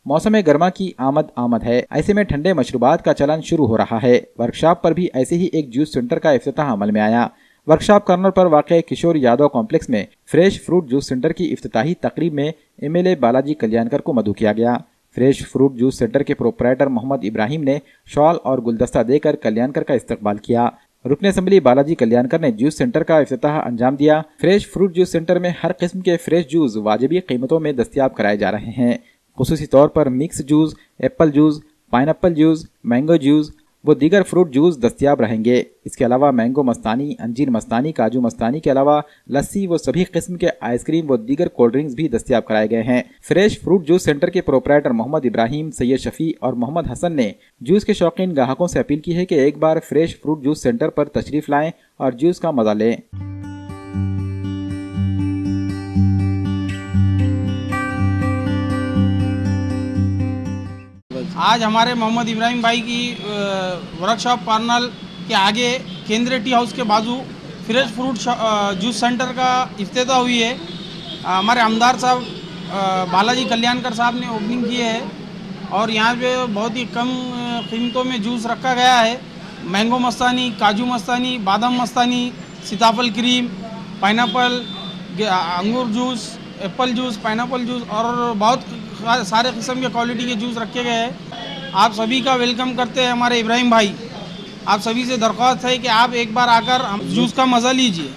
मौसम गर्मा की आमद आमद है, ऐसे में ठंडे मशरूबात का चलन शुरू हो रहा है। वर्कशॉप पर भी ऐसे ही एक जूस सेंटर का इफ्तिताह अमल में आया। वर्कशॉप कॉर्नर पर वाक़ किशोर यादव कॉम्प्लेक्स में फ्रेश फ्रूट जूस सेंटर की इफ्तिताही तकरीब में एमएलए बालाजी कल्याणकर को मदऊ किया गया। फ्रेश फ्रूट जूस सेंटर के प्रोपराइटर मोहम्मद इब्राहिम ने शॉल और गुलदस्ता देकर कल्याणकर का इस्तकबाल किया। रुकन असम्बली बालाजी कल्याणकर ने जूस सेंटर का इफ्तिताह अंजाम दिया। फ्रेश फ्रूट जूस सेंटर में हर किस्म के फ्रेश जूस वाजिबी कीमतों में दस्तयाब कराए जा रहे हैं। खुसूसी तौर पर mix juice, Apple juice, pineapple juice, mango juice व दीगर फ्रूट जूस दस्तयाब रहेंगे। इसके अलावा मैंगो मस्तानी, अंजीर मस्तानी, काजू मस्तानी के अलावा लस्सी व सभी किस्म के आइसक्रीम व दीगर कोल्ड ड्रिंक्स भी दस्तयाब कराए गए हैं। फ्रेश फ्रूट जूस सेंटर के प्रोपराइटर मोहम्मद इब्राहिम, सैयद शफी और मोहम्मद हसन ने जूस के शौकीन ग्राहकों से अपील की है कि एक बार फ्रेश फ्रूट जूस सेंटर पर तशरीफ लाएं और जूस का मजा लें। आज हमारे मोहम्मद इब्राहिम भाई की वर्कशॉप कॉर्नर के आगे केंद्रीय टी हाउस के बाजू फ्रेश फ्रूट जूस सेंटर का इफ्तिताह हुई है। हमारे आमदार साहब बालाजी कल्याणकर साहब ने ओपनिंग की है और यहाँ पे बहुत ही कम कीमतों में जूस रखा गया है। मैंगो मस्तानी, काजू मस्तानी, बादाम मस्तानी, सीताफल क्रीम, पाइनएप्पल, अंगूर juice, Apple juice, pineapple juice और बहुत सारे किस्म के क्वालिटी के जूस रखे गए हैं। आप सभी का वेलकम करते हैं हमारे इब्राहिम भाई। आप सभी से दरख्वास्त है कि आप एक बार आकर जूस का मज़ा लीजिए।